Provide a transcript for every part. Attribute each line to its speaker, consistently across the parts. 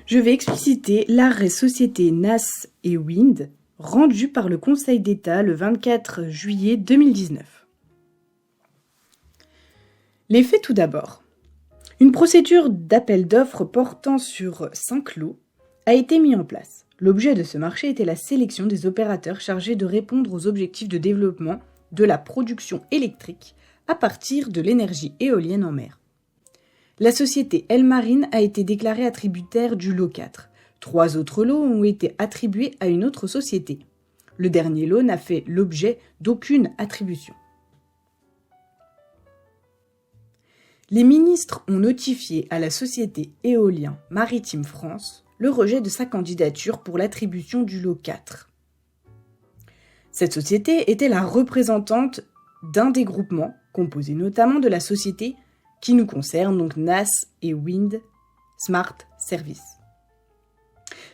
Speaker 1: Je vais expliciter l'arrêt Société NAS et Wind rendu par le Conseil d'État le 24 juillet 2019. Les faits tout d'abord. Une procédure d'appel d'offres portant sur 5 lots a été mise en place. L'objet de ce marché était la sélection des opérateurs chargés de répondre aux objectifs de développement de la production électrique à partir de l'énergie éolienne en mer. La société Elmarine a été déclarée attributaire du lot 4. 3 autres lots ont été attribués à une autre société. Le dernier lot n'a fait l'objet d'aucune attribution. Les ministres ont notifié à la société Éolien Maritime France le rejet de sa candidature pour l'attribution du lot 4. Cette société était la représentante d'un des groupements, composé notamment de la société qui nous concerne, donc NAS et Wind Smart Service.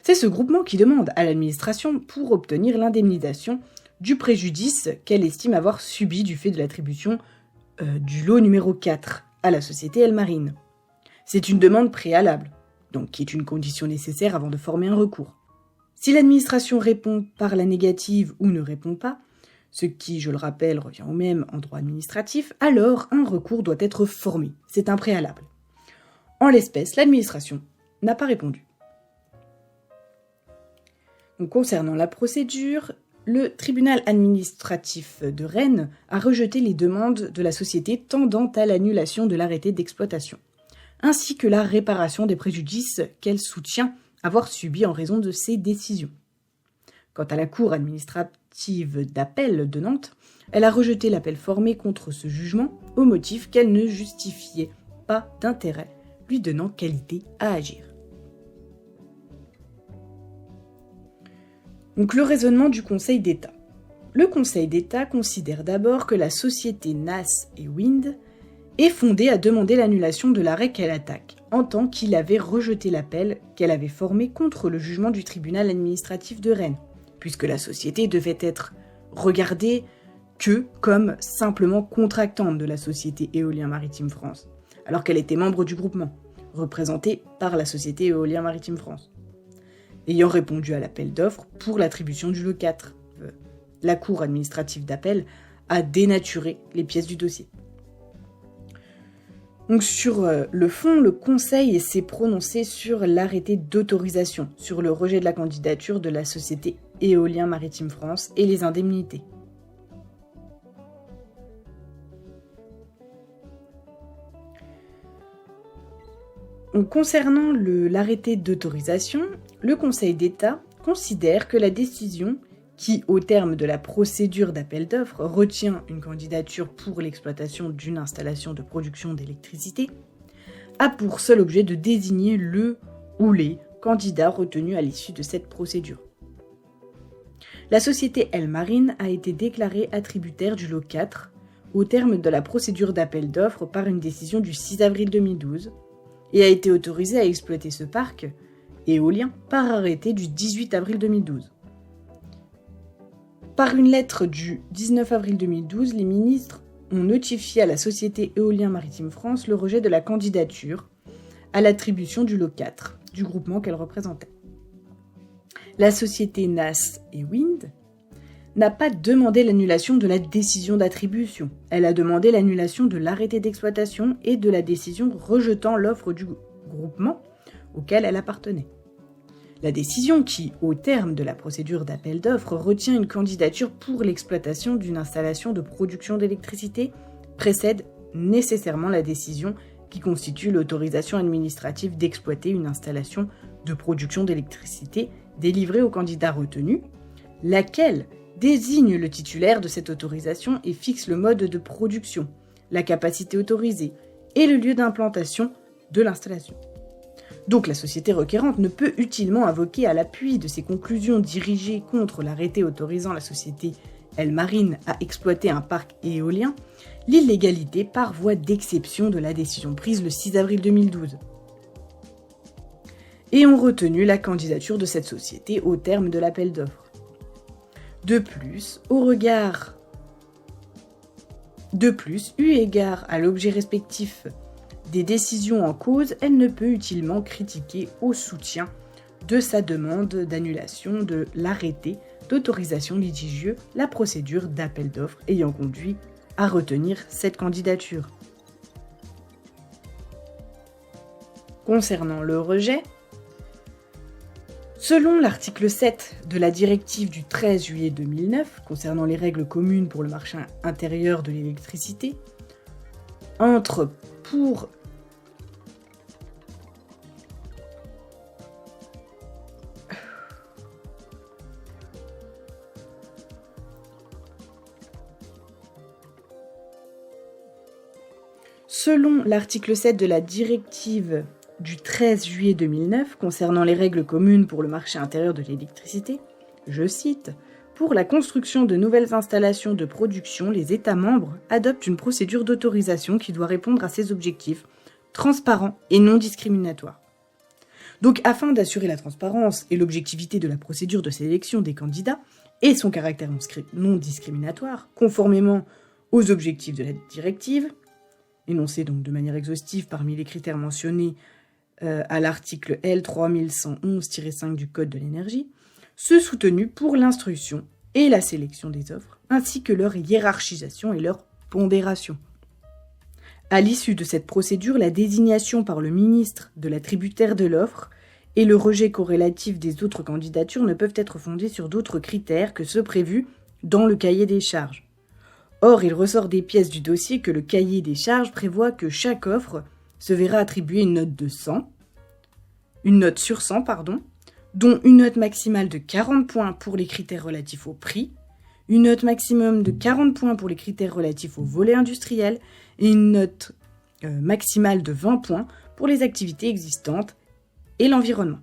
Speaker 1: C'est ce groupement qui demande à l'administration pour obtenir l'indemnisation du préjudice qu'elle estime avoir subi du fait de l'attribution du lot numéro 4 à la société Elmarine. C'est une demande préalable, donc qui est une condition nécessaire avant de former un recours. Si l'administration répond par la négative ou ne répond pas, ce qui, je le rappelle, revient au même en droit administratif, alors un recours doit être formé. C'est un préalable. En l'espèce, l'administration n'a pas répondu. Donc, concernant la procédure, le tribunal administratif de Rennes a rejeté les demandes de la société tendant à l'annulation de l'arrêté d'exploitation, ainsi que la réparation des préjudices qu'elle soutient avoir subis en raison de ces décisions. Quant à la Cour administrative d'appel de Nantes, elle a rejeté l'appel formé contre ce jugement au motif qu'elle ne justifiait pas d'intérêt lui donnant qualité à agir. Donc le raisonnement du Conseil d'État. Le Conseil d'État considère d'abord que la société NAS et Wind est fondée à demander l'annulation de l'arrêt qu'elle attaque, en tant qu'il avait rejeté l'appel qu'elle avait formé contre le jugement du tribunal administratif de Rennes, puisque la société devait être regardée que comme simplement contractante de la société Éolien Maritime France, alors qu'elle était membre du groupement, représentée par la société Éolien Maritime France. Ayant répondu à l'appel d'offres pour l'attribution du lot 4, la Cour administrative d'appel a dénaturé les pièces du dossier. Donc sur le fond, le Conseil s'est prononcé sur l'arrêté d'autorisation, sur le rejet de la candidature de la société Éolien Maritime France et les indemnités. Donc, concernant l'arrêté d'autorisation, le Conseil d'État considère que la décision qui, au terme de la procédure d'appel d'offres, retient une candidature pour l'exploitation d'une installation de production d'électricité, a pour seul objet de désigner le ou les candidats retenus à l'issue de cette procédure. La société Elmarine a été déclarée attributaire du lot 4 au terme de la procédure d'appel d'offres par une décision du 6 avril 2012 et a été autorisée à exploiter ce parc éolien par arrêté du 18 avril 2012. Par une lettre du 19 avril 2012, les ministres ont notifié à la société Éolien Maritime France le rejet de la candidature à l'attribution du lot 4 du groupement qu'elle représentait. La société NAS et Wind n'a pas demandé l'annulation de la décision d'attribution. Elle a demandé l'annulation de l'arrêté d'exploitation et de la décision rejetant l'offre du groupement auquel elle appartenait. La décision qui, au terme de la procédure d'appel d'offres, retient une candidature pour l'exploitation d'une installation de production d'électricité précède nécessairement la décision qui constitue l'autorisation administrative d'exploiter une installation de production d'électricité délivrée au candidat retenu, laquelle désigne le titulaire de cette autorisation et fixe le mode de production, la capacité autorisée et le lieu d'implantation de l'installation. Donc la société requérante ne peut utilement invoquer à l'appui de ses conclusions dirigées contre l'arrêté autorisant la société Elmarine à exploiter un parc éolien l'illégalité par voie d'exception de la décision prise le 6 avril 2012. Et ont retenu la candidature de cette société au terme de l'appel d'offres. De plus, eu égard à l'objet respectif des décisions en cause, elle ne peut utilement critiquer au soutien de sa demande d'annulation de l'arrêté d'autorisation litigieux la procédure d'appel d'offres ayant conduit à retenir cette candidature. Concernant le rejet, selon l'article 7 de la directive du 13 juillet 2009 concernant les règles communes pour le marché intérieur de l'électricité, Selon l'article 7 de la directive du 13 juillet 2009 concernant les règles communes pour le marché intérieur de l'électricité, je cite, « Pour la construction de nouvelles installations de production, les États membres adoptent une procédure d'autorisation qui doit répondre à ces objectifs, transparents et non discriminatoires. » Donc, afin d'assurer la transparence et l'objectivité de la procédure de sélection des candidats et son caractère non discriminatoire, conformément aux objectifs de la directive, énoncés donc de manière exhaustive parmi les critères mentionnés à l'article L 3111-5 du Code de l'énergie, ceux soutenus pour l'instruction et la sélection des offres, ainsi que leur hiérarchisation et leur pondération. À l'issue de cette procédure, la désignation par le ministre de l'attributaire de l'offre et le rejet corrélatif des autres candidatures ne peuvent être fondés sur d'autres critères que ceux prévus dans le cahier des charges. Or, il ressort des pièces du dossier que le cahier des charges prévoit que chaque offre se verra attribuer une note sur 100, dont une note maximale de 40 points pour les critères relatifs au prix, une note maximum de 40 points pour les critères relatifs au volet industriel et une note maximale de 20 points pour les activités existantes et l'environnement.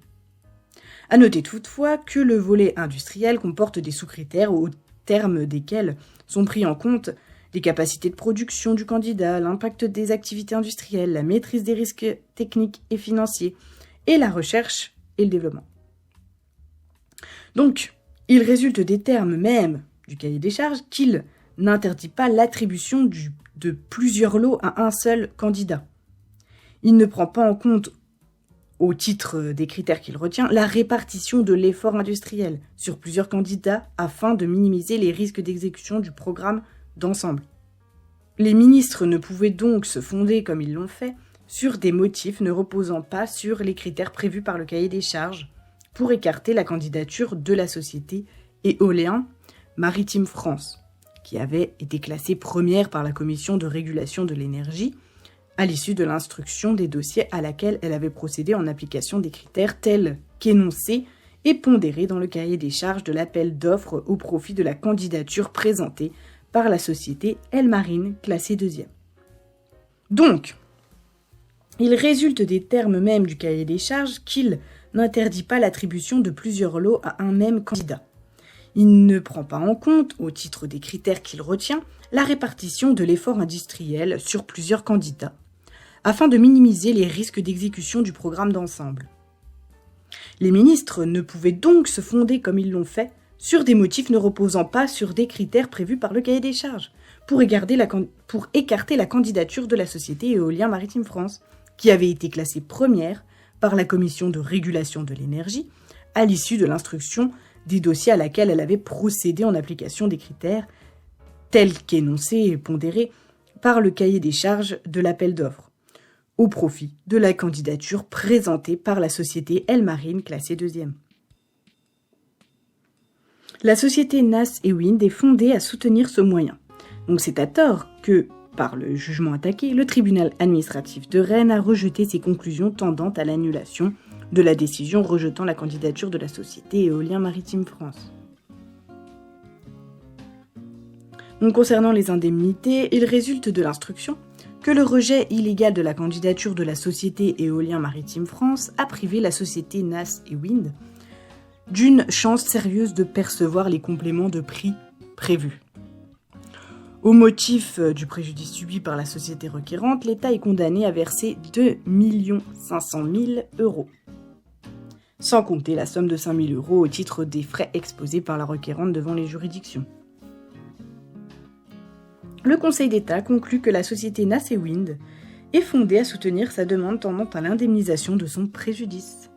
Speaker 1: À noter toutefois que le volet industriel comporte des sous-critères au terme desquels sont pris en compte les capacités de production du candidat, l'impact des activités industrielles, la maîtrise des risques techniques et financiers, et la recherche et le développement. Donc, il résulte des termes même du cahier des charges qu'il n'interdit pas l'attribution de plusieurs lots à un seul candidat. Il ne prend pas en compte, au titre des critères qu'il retient, la répartition de l'effort industriel sur plusieurs candidats afin de minimiser les risques d'exécution du programme d'ensemble. Les ministres ne pouvaient donc se fonder, comme ils l'ont fait, sur des motifs ne reposant pas sur les critères prévus par le cahier des charges pour écarter la candidature de la société Éolien Maritime France, qui avait été classée première par la Commission de régulation de l'énergie à l'issue de l'instruction des dossiers à laquelle elle avait procédé en application des critères tels qu'énoncés et pondérés dans le cahier des charges de l'appel d'offres au profit de la candidature présentée par la société Elmarine, classée deuxième. Donc, il résulte des termes mêmes du cahier des charges qu'il n'interdit pas l'attribution de plusieurs lots à un même candidat. Il ne prend pas en compte, au titre des critères qu'il retient, la répartition de l'effort industriel sur plusieurs candidats, afin de minimiser les risques d'exécution du programme d'ensemble. Les ministres ne pouvaient donc se fonder, comme ils l'ont fait, sur des motifs ne reposant pas sur des critères prévus par le cahier des charges, pour écarter la candidature de la société Éolien Maritime France, qui avait été classée première par la Commission de régulation de l'énergie, à l'issue de l'instruction des dossiers à laquelle elle avait procédé en application des critères tels qu'énoncés et pondérés par le cahier des charges de l'appel d'offres, au profit de la candidature présentée par la société Elmarine, classée deuxième. La société NAS et Wind est fondée à soutenir ce moyen. Donc c'est à tort que, par le jugement attaqué, le tribunal administratif de Rennes a rejeté ses conclusions tendant à l'annulation de la décision rejetant la candidature de la société Éolien Maritime France. Donc, concernant les indemnités, il résulte de l'instruction que le rejet illégal de la candidature de la société Éolien Maritime France a privé la société NAS et Wind d'une chance sérieuse de percevoir les compléments de prix prévus. Au motif du préjudice subi par la société requérante, l'État est condamné à verser 2 500 000 €, sans compter la somme de 5 000 € au titre des frais exposés par la requérante devant les juridictions. Le Conseil d'État conclut que la société NAS et Wind est fondée à soutenir sa demande tendant à l'indemnisation de son préjudice.